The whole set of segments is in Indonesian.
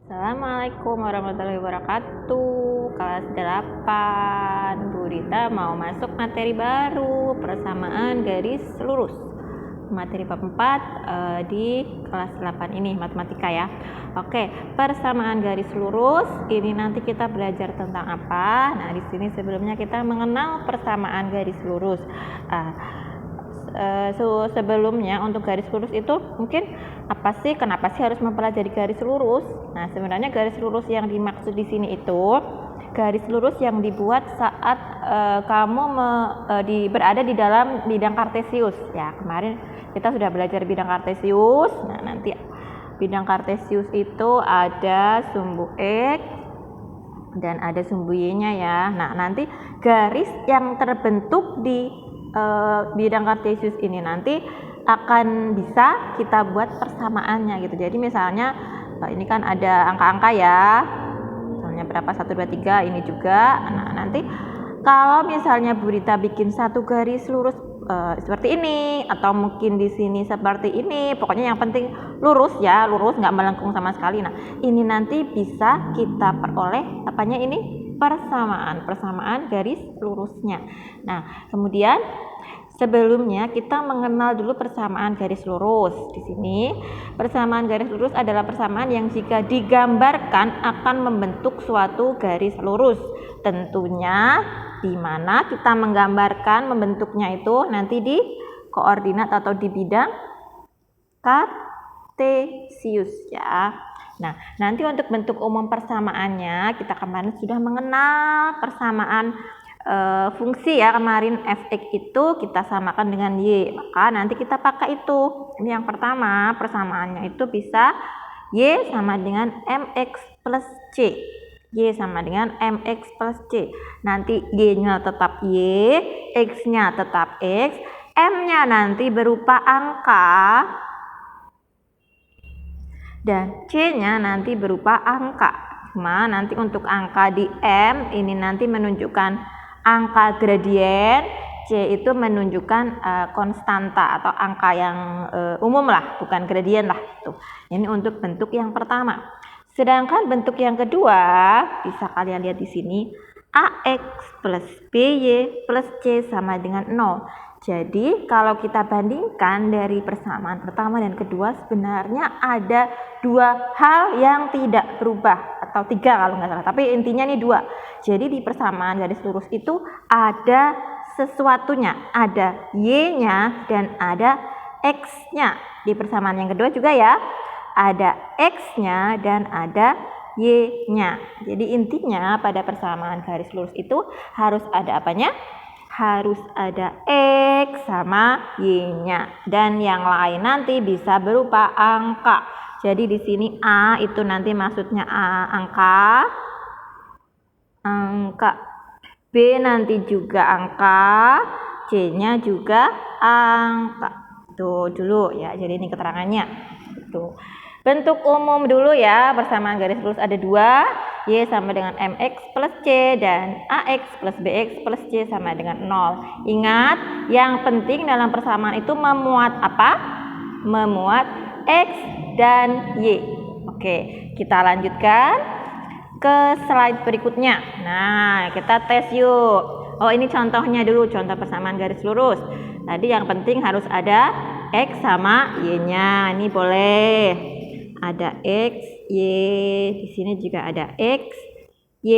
Assalamualaikum warahmatullahi wabarakatuh. Kelas 8, Bu Rita mau masuk materi baru, persamaan garis lurus. Materi bab 4 di kelas 8 ini, matematika ya. Oke, persamaan garis lurus. Ini nanti kita belajar tentang apa? Nah, di sini sebelumnya kita mengenal persamaan garis lurus. Sebelumnya untuk garis lurus itu mungkin kenapa sih harus mempelajari garis lurus? Nah, sebenarnya garis lurus yang dimaksud di sini itu garis lurus yang dibuat saat kamu berada di dalam bidang kartesius. Ya, kemarin kita sudah belajar bidang kartesius. Nah, nanti bidang kartesius itu ada sumbu X dan ada sumbu Y-nya ya. Nah, nanti garis yang terbentuk di bidang kartesius ini nanti akan bisa kita buat persamaannya gitu. Jadi misalnya ini kan ada angka-angka ya, misalnya berapa, 1, 2, 3 ini juga. Nah, nanti kalau misalnya Bu Rita bikin satu garis lurus seperti ini, atau mungkin di sini seperti ini, pokoknya yang penting lurus ya, lurus nggak melengkung sama sekali. Nah, ini nanti bisa kita peroleh persamaan garis lurusnya. Nah, kemudian sebelumnya kita mengenal dulu persamaan garis lurus. Di sini persamaan garis lurus adalah persamaan yang jika digambarkan akan membentuk suatu garis lurus. Tentunya di mana kita menggambarkan membentuknya itu nanti di koordinat atau di bidang kartesius ya. Nah, nanti untuk bentuk umum persamaannya kita kemarin sudah mengenal persamaan fungsi ya, kemarin fx itu kita samakan dengan y, maka nanti kita pakai itu. Ini yang pertama, persamaannya itu bisa y sama dengan mx plus c, y sama dengan mx plus c. Nanti y-nya tetap y, x-nya tetap x, m-nya nanti berupa angka dan C-nya nanti berupa angka. Cuma nanti untuk angka di M ini nanti menunjukkan angka gradien, C itu menunjukkan konstanta atau angka yang umum lah, bukan gradien lah. Tuh. Ini untuk bentuk yang pertama. Sedangkan bentuk yang kedua bisa kalian lihat di sini, AX plus BY plus C sama dengan 0. Jadi kalau kita bandingkan dari persamaan pertama dan kedua, sebenarnya ada dua hal yang tidak berubah, atau 3 kalau nggak salah, tapi intinya nih 2. Jadi di persamaan garis lurus itu ada sesuatunya, ada Y-nya dan ada X-nya. Di persamaan yang kedua juga ya, ada X-nya dan ada Y-nya. Jadi intinya pada persamaan garis lurus itu harus ada apanya? Harus ada X sama Y-nya, dan yang lain nanti bisa berupa angka. Jadi di sini A itu nanti maksudnya angka, B nanti juga angka, C-nya juga angka. Tuh dulu ya, jadi ini keterangannya. Tuh. Bentuk umum dulu ya, persamaan garis lurus ada 2, Y sama dengan MX plus C dan AX plus BX plus C sama dengan 0. Ingat, yang penting dalam persamaan itu memuat apa? Memuat X dan Y. Oke, kita lanjutkan ke slide berikutnya. Nah, kita tes yuk. Oh, ini contohnya dulu, contoh persamaan garis lurus. Tadi yang penting harus ada X sama Y-nya. Ini boleh. Ada X, Y, di sini juga ada X, Y,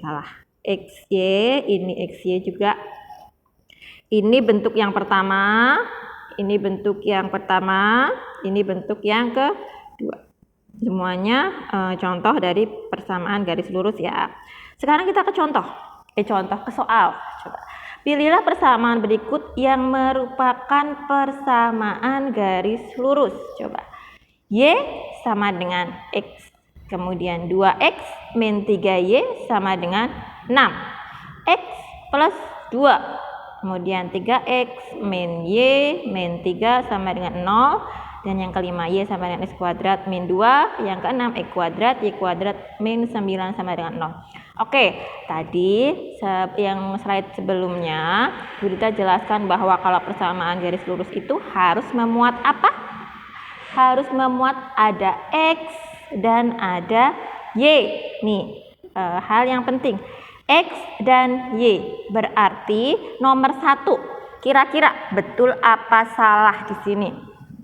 salah, X, Y, ini X, Y juga. Ini bentuk yang pertama, ini bentuk yang pertama, ini bentuk yang kedua. Semuanya contoh dari persamaan garis lurus ya. Sekarang kita ke contoh ke soal. Coba. Pilihlah persamaan berikut yang merupakan persamaan garis lurus. Coba. Y sama dengan X, kemudian 2X min 3Y sama dengan 6. X plus 2, kemudian 3X min Y min 3 sama dengan 0. Dan yang kelima Y sama dengan X kuadrat min 2. Yang keenam X kuadrat Y kuadrat min 9 sama dengan 0. Oke, tadi yang slide sebelumnya Bu Rita jelaskan bahwa kalau persamaan garis lurus itu harus memuat apa? Harus memuat ada X dan ada Y. Nih, hal yang penting. X dan Y berarti nomor 1. Kira-kira betul apa salah di sini?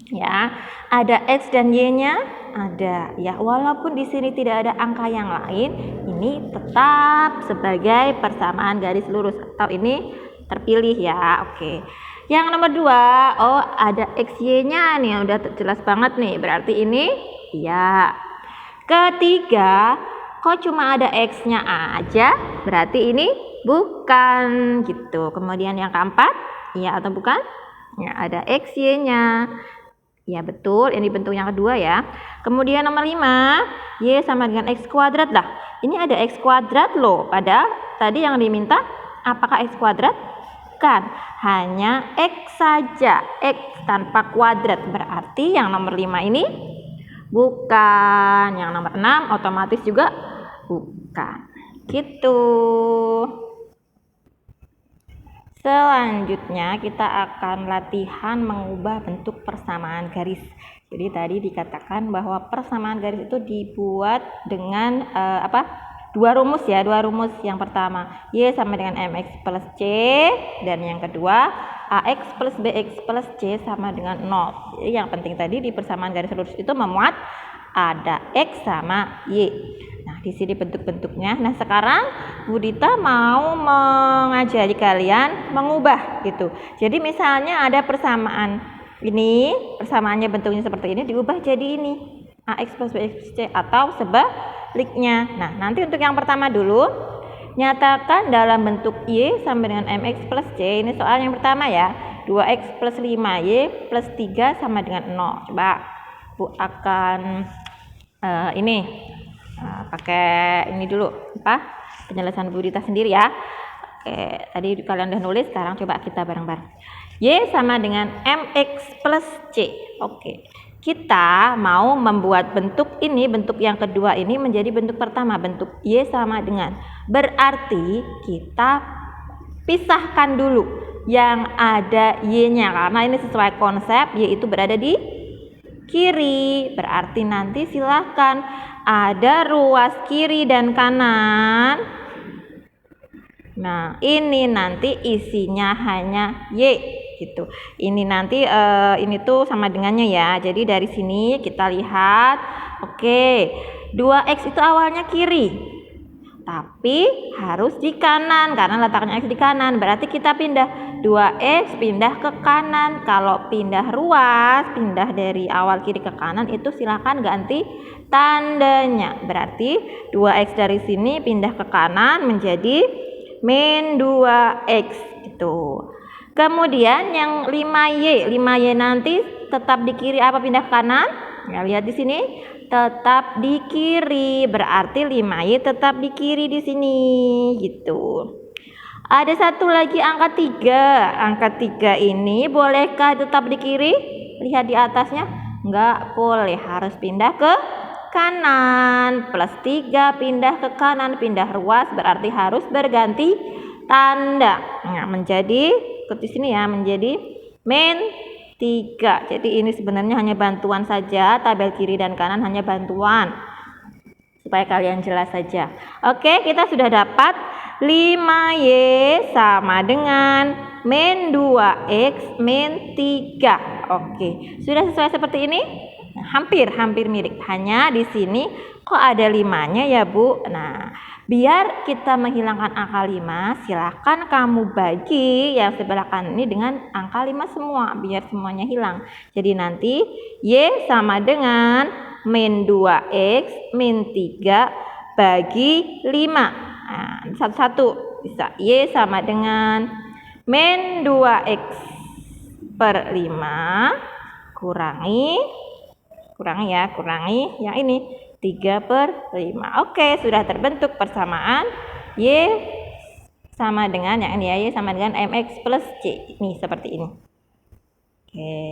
Ya, ada X dan Y-nya, ada ya. Walaupun di sini tidak ada angka yang lain, ini tetap sebagai persamaan garis lurus atau ini terpilih ya. Oke. Yang nomor 2, oh ada XY-nya nih, udah jelas banget nih. Berarti ini ya. Ketiga, kok cuma ada X-nya aja? Berarti ini bukan gitu. Kemudian yang keempat, iya atau bukan? Ya, ada XY-nya. Ya betul, ini bentuk yang kedua ya. Kemudian nomor 5, Y sama dengan X kuadrat lah. Ini ada X kuadrat loh, padahal tadi yang diminta apakah X kuadrat? Kan, hanya X saja, X tanpa kuadrat. Berarti yang nomor 5 ini bukan. Yang nomor 6 otomatis juga bukan. Gitu. Selanjutnya kita akan latihan mengubah bentuk persamaan garis. Jadi tadi dikatakan bahwa persamaan garis itu dibuat dengan dua rumus ya, dua rumus. Yang pertama Y sama dengan MX plus C, dan yang kedua AX plus BX plus C sama dengan 0. Jadi yang penting tadi di persamaan garis lurus itu memuat ada X sama Y. Nah, di sini bentuk-bentuknya. Nah, sekarang Bu Dita mau mengajari kalian mengubah gitu. Jadi misalnya ada persamaan ini, persamaannya bentuknya seperti ini, diubah jadi ini AX plus BX plus C atau sebaliknya. Nah, nanti untuk yang pertama dulu, nyatakan dalam bentuk Y sama dengan MX plus C. Ini soal yang pertama ya. 2X plus 5Y plus 3 sama dengan 0. Coba Bu akan pakai ini dulu penjelasan Bu Dita sendiri ya. Oke, tadi kalian udah nulis, sekarang coba kita bareng-bareng. Y sama dengan MX plus C. Oke, kita mau membuat bentuk ini, bentuk yang kedua ini menjadi bentuk pertama, bentuk Y sama dengan. Berarti kita pisahkan dulu yang ada Y-nya, karena ini sesuai konsep Y itu berada di kiri. Berarti nanti silahkan ada ruas kiri dan kanan. Nah, ini nanti isinya hanya Y gitu. Ini nanti ini tuh sama dengannya ya. Jadi dari sini kita lihat, oke, 2X itu awalnya kiri, tapi harus di kanan karena letaknya X di kanan. Berarti kita pindah 2X pindah ke kanan. Kalau pindah ruas, pindah dari awal kiri ke kanan, itu silahkan ganti tandanya. Berarti 2X dari sini pindah ke kanan menjadi min 2X gitu. Kemudian yang 5Y nanti tetap di kiri apa pindah ke kanan? Ya, lihat di sini tetap di kiri. Berarti 5Y tetap di kiri di sini gitu. Ada satu lagi angka 3. Angka 3 ini bolehkah tetap di kiri? Lihat di atasnya. Enggak boleh, harus pindah ke kanan. Plus 3 pindah ke kanan, pindah ruas, berarti harus berganti tanda. Nah, menjadi di sini ya, menjadi min 3. Jadi ini sebenarnya hanya bantuan saja, tabel kiri dan kanan hanya bantuan supaya kalian jelas saja. Oke, kita sudah dapat 5Y sama dengan min 2X min 3. Oke, sudah sesuai seperti ini? Hampir mirip. Hanya di sini kok ada 5-nya ya, Bu? Nah, biar kita menghilangkan angka 5, silahkan kamu bagi yang sebelah kanan ini dengan angka 5 semua, biar semuanya hilang. Jadi nanti Y sama dengan min 2X min 3 bagi 5. Nah, satu-satu bisa. Y sama dengan min 2X per 5 kurangi yang ini 3/5. Oke, sudah terbentuk persamaan Y sama dengan yang ini ya, Y sama dengan MX plus C. Ini seperti ini. Oke.